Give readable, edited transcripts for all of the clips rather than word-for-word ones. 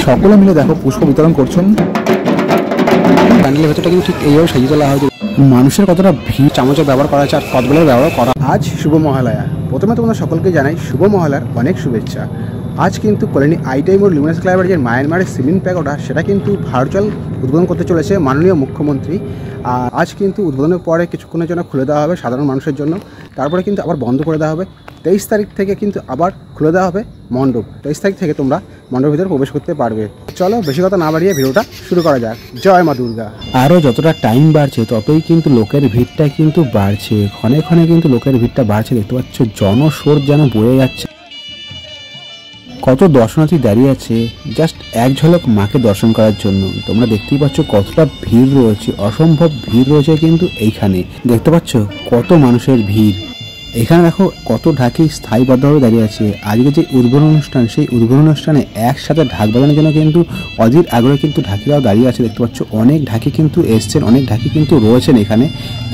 সকলে মিলে দেখো পুষ্প বিতরণ করছেন। প্যান্ডেলের ভেতরটা কিন্তু ঠিক এইভাবে সাজিয়ে তোলা হয়েছে। মানুষের কতটা ভিড়, চামচের ব্যবহার করা হয়েছে আর কতগুলোর ব্যবহার করা। আজ শুভ মহালয়া। প্রথমে তোমাদের সকলকে জানাই শুভ মহালয়ার অনেক শুভেচ্ছা। আজ কিন্তু কলোনি আইটাই মোড় লুমিনাস ক্লাবের যে মায়ানমারের সিমেন্ট প্যাগোডা সেটা কিন্তু ভার্চুয়াল উদ্বোধন করতে চলেছে মাননীয় মুখ্যমন্ত্রী। আর আজ কিন্তু উদ্বোধনের পরে কিছুক্ষণের জন্য খুলে দেওয়া হবে সাধারণ মানুষের জন্য, তারপরে কিন্তু আবার বন্ধ করে দেওয়া হবে। 23 তারিখ থেকে কিন্তু আবার খুলে দেওয়া হবে মণ্ডপ। 23 তারিখ থেকে তোমরা মণ্ডপের ভিতরে প্রবেশ করতে পারবে। চলো বেশি কথা না বাড়িয়ে ভিডিওটা শুরু করা যাক। জয় মা দুর্গা। আরও যতটা টাইম বাড়ছে ততই কিন্তু লোকের ভিড়টা কিন্তু বাড়ছে, ক্ষণে ক্ষণে কিন্তু লোকের ভিড়টা বাড়ছে। দেখতে পাচ্ছ জনস্রোত যেন বয়ে যাচ্ছে। কত দর্শনার্থী দাঁড়িয়ে আছে জাস্ট এক ঝলক মাকে দর্শন করার জন্য। তোমরা দেখতেই পাচ্ছ কতটা ভিড় রয়েছে, অসম্ভব ভিড় রয়েছে কিন্তু এইখানে। দেখতে পাচ্ছ কত মানুষের ভিড়। এখানে দেখো কত ঢাকি স্থায়ীবদ্ধভাবে দাঁড়িয়ে আছে। আজকে যে উদ্বোধন অনুষ্ঠান, সেই উদ্বোধন অনুষ্ঠানে একসাথে ঢাক বাজানোর জন্য কিন্তু অধীর আগ্রহে কিন্তু ঢাকিরাও দাঁড়িয়ে আছে। দেখতে পাচ্ছ অনেক ঢাকি কিন্তু এসছেন, অনেক ঢাকি কিন্তু রয়েছেন এখানে।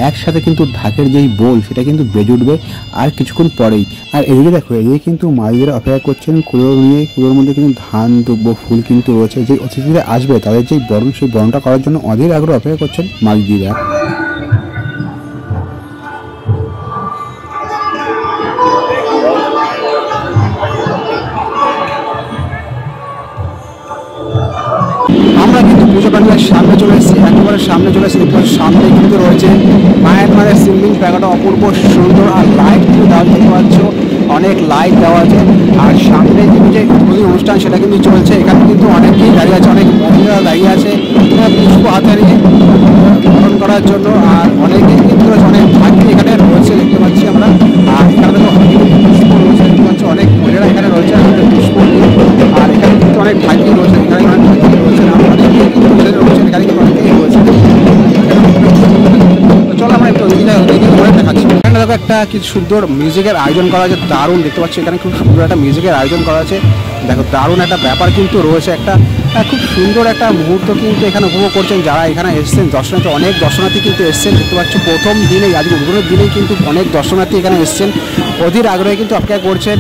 একসাথে কিন্তু ঢাকের যেই বোল সেটা কিন্তু বেজে উঠবে আর কিছুক্ষণ পরেই। আর এদিকে দেখো, এদিকে কিন্তু মায়েরা অপেক্ষা করছেন কুলো নিয়ে। কুলোর মধ্যে কিন্তু ধান দুব্য ফুল কিন্তু রয়েছে। যে অতিথিরা আসবে তাদের যেই বরণ, সেই বরণটা করার জন্য অধীর আগ্রহে অপেক্ষা করছেন মাইদিরা। আমরা কিন্তু পুজো প্যান্ডেলের সামনে চলে এসেছি, একেবারে সামনে চলে এসেছি। সামনে কিন্তু রয়েছে মায়ানমারের সিমেন্ট প্যাগোডা, অপূর্ব সুন্দর। আর লাইট কিন্তু দেওয়া দেখতে পাচ্ছ, অনেক লাইট দেওয়া আছে। আর সামনে কিন্তু যে উদ্বোধনী অনুষ্ঠান সেটা কিন্তু চলছে। এখানে কিন্তু অনেকেই দাঁড়িয়ে আছে, অনেক মহিলারা দাঁড়িয়ে আছে পুষ্প হাতে নিয়ে গ্রহণ করার জন্য। আর অনেকেই কিন্তু অনেক ঢাকি এখানে রয়েছে দেখতে পাচ্ছি আমরা। আর এখানে দেখো পুষ্প রয়েছে দেখতে পাচ্ছ, অনেক মহিলারা এখানে রয়েছে পুষ্প। আর এখানে কিন্তু অনেক ঢাকি রয়েছে, এখানে অনেক ঢাকি রয়েছে, অনেকেই কিন্তু রয়েছে এখানে কিন্তু অনেকেই রয়েছে। চলো আমরা একটু দেখাচ্ছি। এখানে দেখো একটা কি সুন্দর মিউজিকের আয়োজন করা আছে, দারুণ দেখতে পাচ্ছি। এখানে খুব সুন্দর একটা মিউজিকের আয়োজন করা আছে। দেখো দারুণ একটা ব্যাপার কিন্তু রয়েছে, একটা খুব সুন্দর একটা মুহূর্ত কিন্তু এখানে উপভোগ করছেন যারা এখানে এসছেন। দর্শনার্থী, অনেক দর্শনার্থী কিন্তু এসছেন দেখতে পাচ্ছ। প্রথম দিনেই, আজকে উদ্বোধনের দিনেই কিন্তু অনেক দর্শনার্থী এখানে এসছেন, অধীর আগ্রহে কিন্তু অপেক্ষা করছেন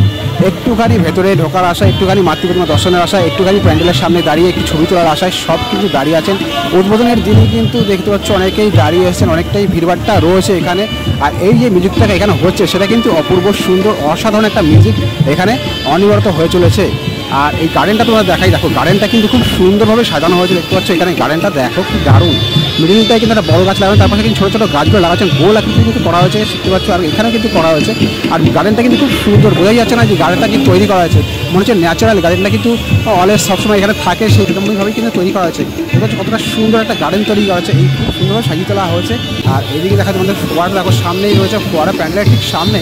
একটুখানি ভেতরে ঢোকার আশা, একটুখানি মাতৃপ্রতিমা দর্শনের আশা, একটুখানি প্যান্ডেলের সামনে দাঁড়িয়ে একটু ছবি তোলার আশায় সব কিন্তু দাঁড়িয়ে আছেন। উদ্বোধনের দিনে কিন্তু দেখতে পাচ্ছ অনেকেই দাঁড়িয়ে এসেছেন, অনেকটাই ভিড়ভাড়টা রয়েছে এখানে। আর এই যে মিউজিকটা এখানে হচ্ছে সেটা কিন্তু অপূর্ব সুন্দর, অসাধারণ একটা মিউজিক এখানে অনিবার্য হয়ে চলেছে। আর এই গার্ডেনটা তোমরা দেখাই, দেখো গার্ডেনটা কিন্তু খুব সুন্দরভাবে সাজানো হয়েছে দেখতে পাচ্ছ। এখানে গার্ডেনটা দেখো কি দারুণ। মিডিলটায় কিন্তু একটা বড় গাছ লাগানো, তার পাশে কিন্তু ছোটো ছোটো গাছগুলো লাগাচ্ছেন, গোল আকৃতি কিন্তু করা হয়েছে দেখতে পাচ্ছ। আর এখানেও কিন্তু করা হয়েছে। আর গার্ডেনটা কিন্তু খুব সুন্দর, বোঝাই যাচ্ছে না যে গার্ডেনটা কিন্তু তৈরি করা হয়েছে, মনে হচ্ছে ন্যাচারাল। গার্ডেনটা কিন্তু অলওয়েজ সবসময় এখানে থাকে, সেই রকমভাবেই কিন্তু তৈরি করা হয়েছে। দেখতে পাচ্ছ কতটা সুন্দর একটা গার্ডেন তৈরি করা হয়েছে, এই খুব সুন্দরভাবে সাজিয়ে তোলা হয়েছে। আর এদিকে দেখা তোমাদের ফোয়ারা দেখো সামনেই রয়েছে, ফোয়ারা প্যান্ডেলের ঠিক সামনে।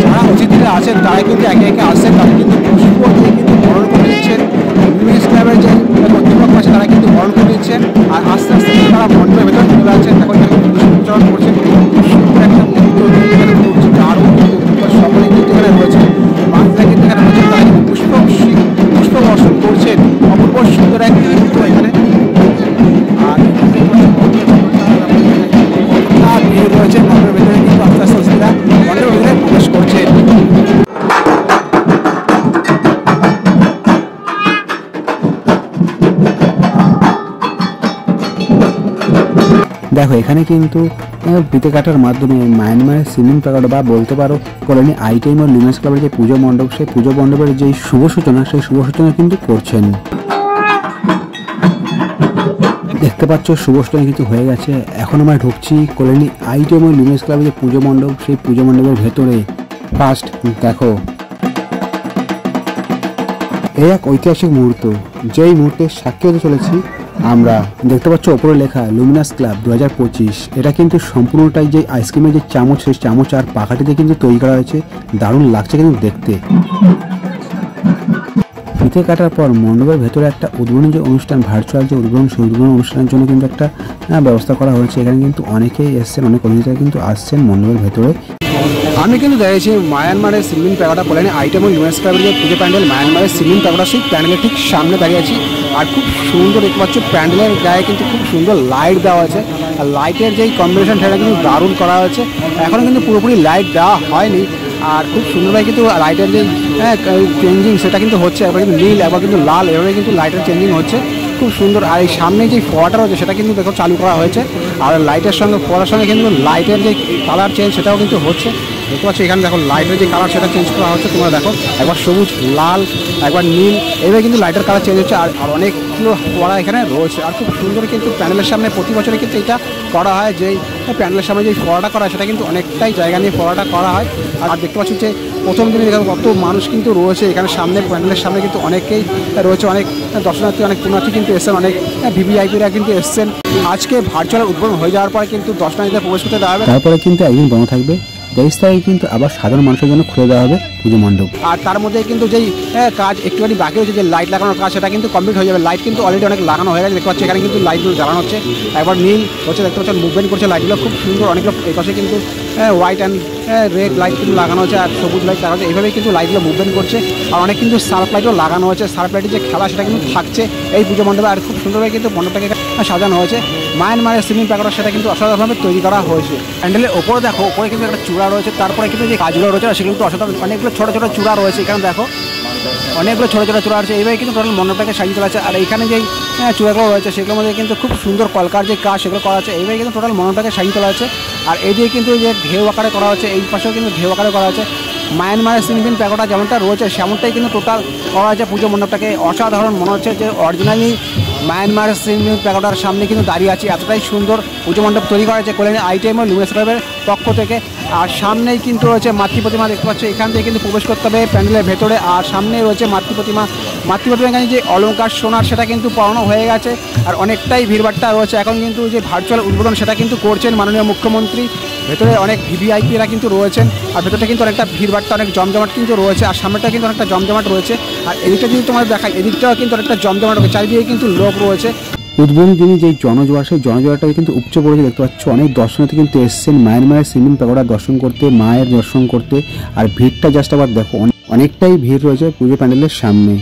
যারা অতিথিরা আছেন তারা কিন্তু একে একে আসছেন, তারা কিন্তু পুষ্প দিয়ে কিন্তু বরণ করে দিচ্ছেন। লুমিনাস ক্লাবের যে কর্তৃপক্ষ আছে তারা কিন্তু বরণ করে দিচ্ছেন। আর আস্তে আস্তে তারা মণ্ডপের ভেতরে চলে যাচ্ছেন। দেখো এখানে পুষ্প বিতরণ করছেন, একটা মুহূর্ত এখানে ঘুরছে, আরও কিন্তু সকলেই কিন্তু এখানে রয়েছে, মানুষরা কিন্তু এখানে রয়েছেন, তারা কিন্তু পুষ্প বর্ষণ করছেন। অপূর্ব সুন্দর এক মুহূর্ত এখানে। আর ভিড় রয়েছে মণ্ডপের ভেতরে, কিন্তু আস্তে আস্তে অতিথিরা মণ্ডপের ভেতরে প্রবেশ করছেন। দেখো এখানে কিন্তু ফিতে কাটার মাধ্যমে মায়ানমারের সিমেন্ট প্যাগোডা বা বলতে পারো কলোনি আইটাই মোড় লুমিনাস ক্লাবের যে পুজো মণ্ডপ, সেই পুজো মণ্ডপের যে শুভ সূচনা, সেই শুভ সূচনা কিন্তু করছেন। দেখতে পাচ্ছ শুভ সূচনা কিন্তু হয়ে গেছে। এখন আমরা ঢুকছি কলোনি আইটাই মোড় লুমিনাস ক্লাবের যে পুজো মণ্ডপ, সেই পুজো মণ্ডপের ভেতরে। ফার্স্ট দেখো এই এক ঐতিহাসিক মুহূর্ত, যেই মুহূর্তে সাক্ষী হতে চলেছি আমরা। দেখতে পাচ্ছ ওপরে লেখা লুমিনাস ক্লাব 2025। এটা কিন্তু সম্পূর্ণটাই যে আইসক্রিমের যে চামচ, সেই চামচ আর পাখাটিতে কিন্তু তৈরি করা হয়েছে। দারুণ লাগছে কিন্তু দেখতে। ফিতে কাটার পর মণ্ডপের ভেতরে একটা উদ্বোধনী যে অনুষ্ঠান, ভার্চুয়াল যে উদ্বোধন, সেই উদ্বোধন অনুষ্ঠানের জন্য কিন্তু একটা ব্যবস্থা করা হয়েছে। এখানে কিন্তু অনেকেই এসছেন, অনেক অতিথিরা কিন্তু আসছেন মণ্ডপের ভেতরে। আমি কিন্তু দেখেছি মায়ানমারের সিমেন্ট প্যাগোডা কলোনি আইটাই মোড় লুমিনাস ক্লাবের যে পুজো প্যান্ডেল, মায়ানমারের সিমেন্ট প্যাগোডা, সেই প্যান্ডেলের ঠিক সামনে দাঁড়িয়ে আছি। আর খুব সুন্দর দেখতে পাচ্ছ, প্যান্ডেলের গায়ে কিন্তু খুব সুন্দর লাইট দেওয়া আছে। আর লাইটের যেই কম্বিনেশন সেটা কিন্তু দারুণ করা হয়েছে। এখনও কিন্তু পুরোপুরি লাইট দেওয়া হয়নি, আর খুব সুন্দরভাবে কিন্তু লাইটের যে চেঞ্জিং সেটা কিন্তু হচ্ছে। একবার কিন্তু নীল, একবার কিন্তু লাল, এভাবে কিন্তু লাইটের চেঞ্জিং হচ্ছে খুব সুন্দর। আর এই সামনে যে ফোয়ারাটা রয়েছে সেটা কিন্তু দেখো চালু করা হয়েছে, আর লাইটের সঙ্গে ফোয়ারার সঙ্গে কিন্তু লাইটের যে কালার চেঞ্জ সেটাও কিন্তু হচ্ছে। দেখতে পাচ্ছি এখানে দেখো লাইটের যে কালার সেটা চেঞ্জ করা হচ্ছে, তোমরা দেখো একবার সবুজ, লাল, একবার নীল, এইভাবে কিন্তু লাইটের কালার চেঞ্জ হচ্ছে। আর অনেকগুলো ফোয়ারা এখানে রয়েছে, আর খুব সুন্দর কিন্তু প্যান্ডেলের সামনে প্রতি বছরে কিন্তু এটা করা হয়। যেই প্যান্ডেলের সামনে যে ফোয়ারাটা করা হয় সেটা কিন্তু অনেকটাই জায়গা নিয়ে ফোয়ারাটা করা হয়। আর দেখতে পাচ্ছি যে প্রথম দিনে দেখো কত মানুষ কিন্তু রয়েছে এখানে সামনে, প্যান্ডেলের সামনে কিন্তু অনেকেই রয়েছে, অনেক দর্শনার্থী, অনেক পুণ্যার্থী কিন্তু এসছেন, অনেক ভিভিআইপিরা কিন্তু এসছেন। আজকে ভার্চুয়াল উদ্বোধন হয়ে যাওয়ার পরে কিন্তু দর্শনার্থীদের প্রবেশ করতে দেওয়া হবে, তারপরে কিন্তু একদিন বন্ধ থাকবে। 23 তারিখে কিন্তু আবার সাধারণ মানুষের জন্য খুলে দেওয়া হবে পুজো মণ্ডপ। আর তার মধ্যে কিন্তু যেই কাজ একটুখানি বাকি হচ্ছে, যে লাইট লাগানোর কাজ সেটা কিন্তু কমপ্লিট হয়ে যাবে। লাইট কিন্তু অলরেডি অনেক লাগানো হয়ে গেছে, দেখতে পাচ্ছি এখানে কিন্তু লাইটগুলো জ্বালানো হচ্ছে। একবার নীল হচ্ছে, দেখতে পাচ্ছেন মুভমেন্ট করছে লাইটগুলো খুব সুন্দর। অনেকগুলো এই পাশে কিন্তু হোয়াইট অ্যান্ড রেড লাইট কিন্তু লাগানো হচ্ছে, আর সবুজ লাইট লাগানো হচ্ছে। এইভাবেই কিন্তু লাইটগুলো মুভমেন্ট করছে। আর অনেক কিন্তু সার্ফ লাইটও লাগানো হচ্ছে। সার্ফ লাইটের যে খেলা সেটা কিন্তু থাকছে এই পুজো মণ্ডপে। আর খুব সুন্দরভাবে কিন্তু মণ্ডপটাকে সাজানো হয়েছে। মায়ানমারের সিমেন্ট প্যাকেটটা সেটা কিন্তু অসাধারণভাবে তৈরি করা হয়েছে। প্যান্ডেলের ওপরে দেখো, ওপরে কিন্তু একটা চূড়া রয়েছে, তারপরে কিন্তু যে কাজগুলো রয়েছে সেগুলো কিন্তু অসাধারণ। অনেকগুলো ছোটো ছোটো চূড়া রয়েছে এখানে দেখো, অনেকগুলো ছোটো ছোটো চূড়া আছে। এইভাবে কিন্তু টোটাল মণ্ডপটাকে সাজিয়ে তোলা আছে। আর এইখানে যেই চূড়াগুলো রয়েছে সেগুলোর মধ্যে কিন্তু খুব সুন্দর কলকার যে কাজ সেগুলো করা আছে। এইভাবে কিন্তু টোটাল মণ্ডপটাকে সাজিয়ে তোলা আছে। আর এই যে কিন্তু যে ঢেউ আকারে করা হচ্ছে, এই পাশেও কিন্তু ঢেউ আকারে করা আছে। মায়ানমারের সিমেন্ট প্যাকেটটা যেমনটা রয়েছে সেমনটাই কিন্তু টোটাল করা হয়েছে পুজো মণ্ডপটাকে। অসাধারণ মনে হচ্ছে যে অরিজিনালি মায়ানমার সিমেন্ট প্যাকেটার সামনে কিন্তু দাঁড়িয়ে আছি। এতটাই সুন্দর পুজো মণ্ডপ তৈরি করা হয়েছে কল্যাণী আইটিএম ও লুমিনাস ক্লাবের পক্ষ থেকে। আর সামনেই কিন্তু রয়েছে মাতৃ প্রতিমা, দেখতে পাচ্ছি এখান থেকে কিন্তু প্রবেশ করতে হবে প্যান্ডেলের ভেতরে। আর সামনে রয়েছে মাতৃ প্রতিমা। মাতৃ প্রতিমা এখানে যে অলঙ্কার সোনার সেটা কিন্তু পড়ানো হয়ে গেছে, আর অনেকটাই ভিড়ভাট্টা রয়েছে। এখন কিন্তু যে ভার্চুয়াল উদ্বোধন সেটা কিন্তু করছেন মাননীয় মুখ্যমন্ত্রী। ভেতরে অনেক ভিভিআইপিরা কিন্তু রয়েছেন, আর ভেতরটা কিন্তু অনেকটা ভিড়ভাট্টা, অনেক জমজমাট কিন্তু রয়েছে। আর সামনেটা কিন্তু অনেকটা জমজমাট রয়েছে। আর এদিকটা যদি তোমাদের দেখাই, এদিকটাও কিন্তু অনেকটা জমজমাট রয়েছে, চারিদিকে কিন্তু লোক রয়েছে। উদ্বোধনী দিনই যেই জনজোয়ার, সেই জনজোয়ারটাকে কিন্তু উপচে পড়েছে। দেখতে পাচ্ছ অনেক দর্শনার্থী কিন্তু এসছেন মায়ানমারের সিমেন্ট প্যাগোডা দর্শন করতে, মায়ের দর্শন করতে। আর ভিড়টা জাস্ট আবার দেখো, অনেকটাই ভিড় রয়েছে পুজো প্যান্ডেলের সামনে।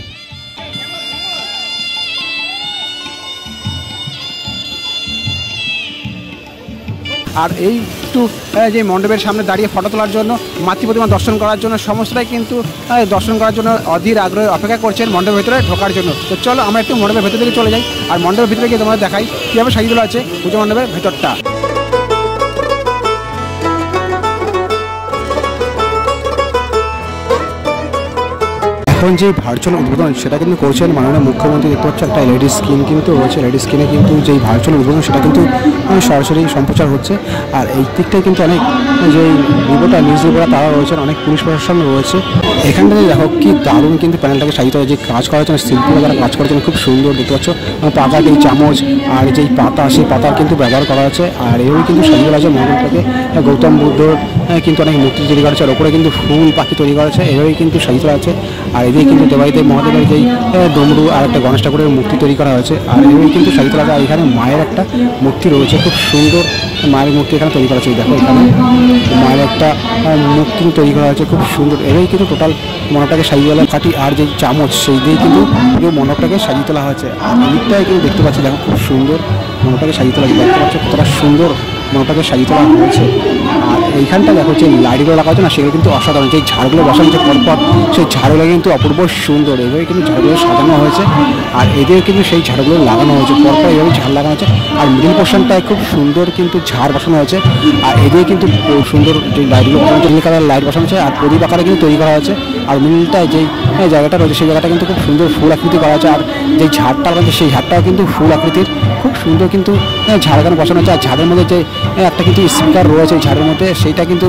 আর এই একটু যে মণ্ডপের সামনে দাঁড়িয়ে ফটো তোলার জন্য, মাতৃ প্রতিমা দর্শন করার জন্য সমস্তটাই কিন্তু দর্শন করার জন্য অধীর আগ্রহে অপেক্ষা করছেন মণ্ডপের ভেতরে ঢোকার জন্য। তো চলো আমরা একটু মণ্ডপের ভেতর দিকে চলে যাই, আর মণ্ডপের ভিতরে গিয়ে তোমাদের দেখাই কীভাবে সাজিয়ে তোলা আছে পুজো মণ্ডপের ভেতরটা। এখন যে ভার্চুয়াল উদ্বোধন সেটা কিন্তু করছেন মাননীয় মুখ্যমন্ত্রী। দেখতে পাচ্ছ একটা এলইডি স্ক্রিন কিন্তু রয়েছে, এলইডি স্ক্রিনে কিন্তু যেই ভার্চুয়াল উদ্বোধন সেটা কিন্তু সরাসরি সম্প্রচার হচ্ছে। আর এই দিকটাই কিন্তু অনেক যে রিপোর্টার, নিউজ রিপোর্টার তারা রয়েছেন, অনেক পুলিশ প্রশাসন রয়েছে। এখানটাতে দেখো কি দারুণ কিন্তু প্যানেলটাকে সাজিয়ে তোলা, যে কাজ করা হচ্ছে শিল্পীরা যারা কাজ করেছেন খুব সুন্দর। দেখতে পাচ্ছ পাতার এই চামচ আর যেই পাতা, সেই পাতার কিন্তু ব্যবহার করা হচ্ছে। আর এভাবে কিন্তু সাজিয়ে তোলা আছে মণ্ডপটাকে। গৌতম বুদ্ধর কিন্তু অনেক মূর্তি তৈরি করা হচ্ছে, আর ওপরে কিন্তু ফুল পাখি তৈরি করা হচ্ছে, এভাবেই কিন্তু সাজিয়ে তোলা আছে। আর এদিকে কিন্তু দেবাইদেব মহাদেবের যেই ডমরু আর একটা গণেশ ঠাকুরের মূর্তি তৈরি করা হয়েছে, আর এভাবেই কিন্তু সাজিয়ে তোলা আছে। আর এখানে মায়ের একটা মূর্তি রয়েছে, খুব সুন্দর মায়ের মূর্তি এখানে তৈরি করা হয়েছে। দেখো এখানে মায়ের একটা মূর্তি তৈরি করা হয়েছে, খুব সুন্দর। এভাবেই কিন্তু টোটাল মণ্ডপটাকে সাজিয়ে তোলা। কাঠি আর যেই চামচ সেই দিয়ে কিন্তু পুরো মণ্ডপটাকে সাজিয়ে তোলা হয়েছে। আর এদিকটাই কিন্তু দেখতে পাচ্ছি, দেখো খুব সুন্দর মণ্ডপটাকে সাজিয়ে তোলা হয়েছে। দেখতে পাচ্ছ কতটা সুন্দর মণ্ডপটাকে সাজিয়ে তোলা হয়েছে। আর এইখানটা দেখো যে লাইটগুলো রাখা হচ্ছে না, সেগুলো কিন্তু অসাধারণ। যেই ঝাড়গুলো বসানো হচ্ছে পরপর, সেই ঝাড়গুলো কিন্তু অপূর্ব সুন্দর। এভাবে কিন্তু ঝাড়গুলো সাজানো হয়েছে, আর এদিকে কিন্তু সেই ঝাড়গুলো লাগানো হয়েছে পরপর, এভাবে ঝাড় লাগানো হয়েছে। আর মিডিল পোর্শনটায় খুব সুন্দর কিন্তু ঝাড় বসানো হয়েছে। আর এদিকে কিন্তু সুন্দর যে লাইটগুলো নীল কালার লাইট বসানো হয়েছে, আর প্রদীপ আকারে কিন্তু তৈরি করা হয়েছে। আর মিডিলটায় যেই জায়গাটা রয়েছে সেই জায়গাটা কিন্তু খুব সুন্দর ফুল আকৃতি করা হয়েছে। আর যেই ঝাড়টা রয়েছে সেই ঝাড়টাও কিন্তু ফুল আকৃতির, খুব সুন্দর কিন্তু ঝাড়গান বসানো হচ্ছে। আর ঝাড়ের মধ্যে যে একটা কিন্তু স্পিকার রয়েছে ঝাড়ের মধ্যে, সেইটা কিন্তু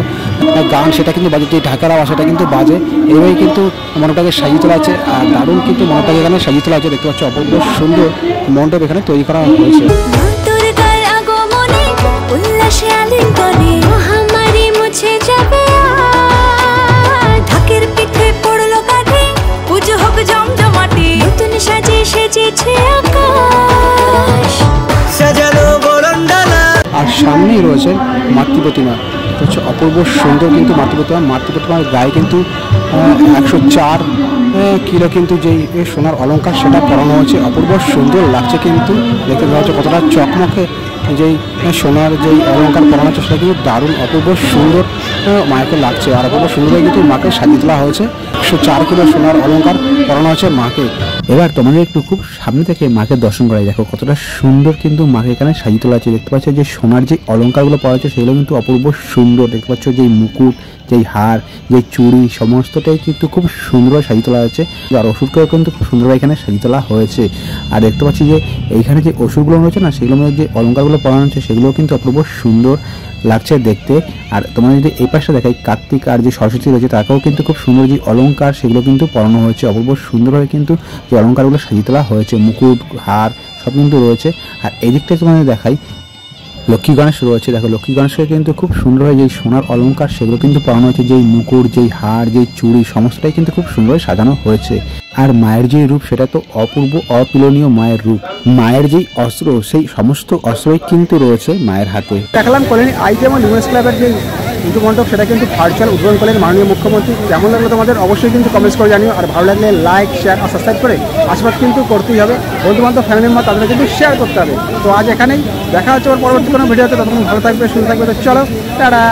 গান সেটা কিন্তু বাজে, যে ঢাকার আওয়াজ সেটা কিন্তু বাজে। এইভাবেই কিন্তু মণ্ডপটাকে সাজিয়ে তোলা আছে। আর দারুণ কিন্তু মণ্ডপটাকে এখানে সাজিয়ে তোলা আছে। দেখতে পাচ্ছ অপূর্ব সুন্দর মণ্ডপ এখানে তৈরি করা হয়েছে। আর সামনেই রয়েছে মাতৃ প্রতিমা, হচ্ছে অপূর্ব সুন্দর কিন্তু মাতৃ প্রতিমা। মাতৃ প্রতিমার গায়ে কিন্তু 104 কিলো কিন্তু যেই সোনার অলংকার সেটা পরানো হয়েছে। অপূর্ব সুন্দর লাগছে কিন্তু, দেখতে পাওয়া যাচ্ছে কতটা চকমকে যেই সোনার যেই অলংকার পরানো হচ্ছে সেটা কিন্তু দারুণ অপূর্ব সুন্দর মাকে লাগছে। আর অপূর্ব সুন্দর কিন্তু মাকে সাজিয়ে তোলা হয়েছে। 104 কিলো সোনার অলংকার পরানো হচ্ছে মাকে। এবার তোমাদের একটু খুব সামনে থেকে মাকে দর্শন করাই, দেখো কতটা সুন্দর কিন্তু মাকে এখানে সাজিয়ে তোলা আছে। দেখতে পাচ্ছ যে সোনার যে অলংকারগুলো পাওয়া যাচ্ছে সেগুলো কিন্তু অপূর্ব সুন্দর। দেখতে পাচ্ছ যে মুকুট, যেই হার, যে চুড়ি সমস্তটাই কিন্তু খুব সুন্দরভাবে সাজিয়ে তোলা হয়েছে। আর ওষুধকেও কিন্তু খুব সুন্দরভাবে এখানে সাজিয়ে তোলা হয়েছে। আর দেখতে পাচ্ছি যে এইখানে যে ওষুধগুলো রয়েছে না, সেগুলোর মধ্যে যে অলংকারগুলো পরানো হচ্ছে সেগুলোও কিন্তু অপূর্ব সুন্দর লাগছে দেখতে। আর তোমরা যদি এই পাশটা দেখাই, কার্তিক আর যে সরস্বতী রয়েছে তাকেও কিন্তু খুব সুন্দর যে অলংকার সেগুলো কিন্তু পরানো হয়েছে। অপূর্ব সুন্দরভাবে কিন্তু যে অলংকারগুলো সাজিয়ে তোলা হয়েছে, মুকুট, হার সব কিন্তু রয়েছে। আর এই দিকটায় তোমাদের দেখাই, লক্ষ্মী গণেশ রয়েছে। দেখো লক্ষ্মী গণেশকে কিন্তু খুব সুন্দরভাবে যেই সোনার অলংকার সেগুলো কিন্তু পরানো হয়েছে, যেই মুকুট, যেই হার, যেই চুড়ি সমস্তটাই কিন্তু খুব সুন্দরভাবে সাজানো হয়েছে। আর মায়ের যেই রূপ সেটা তো অপূর্ব অতুলনীয় মায়ের রূপ। মায়ের যেই অস্ত্র সেই সমস্ত অস্ত্রই কিন্তু রয়েছে মায়ের হাতে। দেখালাম কলোনি আইটেম লিমেন্স ক্লাবের যে পুজো মণ্ডপ সেটা কিন্তু ভার্চুয়াল উদ্বোধন করলেন মাননীয় মুখ্যমন্ত্রী। কেমন লাগলো তোমাদের অবশ্যই কিন্তু কমেন্টস করে জানিও। আর ভালো লাগলে লাইক, শেয়ার আর সাবস্ক্রাইব করে আশীর্বাদ কিন্তু করতেই হবে। বন্ধুবান্ধব, ফ্যামিলি মেম্বার তাদের কিন্তু শেয়ার করতে হবে। তো আজ এখানেই, দেখা হচ্ছে পরবর্তী কোনো ভিডিওতে। ততক্ষণ ভালো থাকবে, সুস্থ থাকবে। তো চলো, টাটা।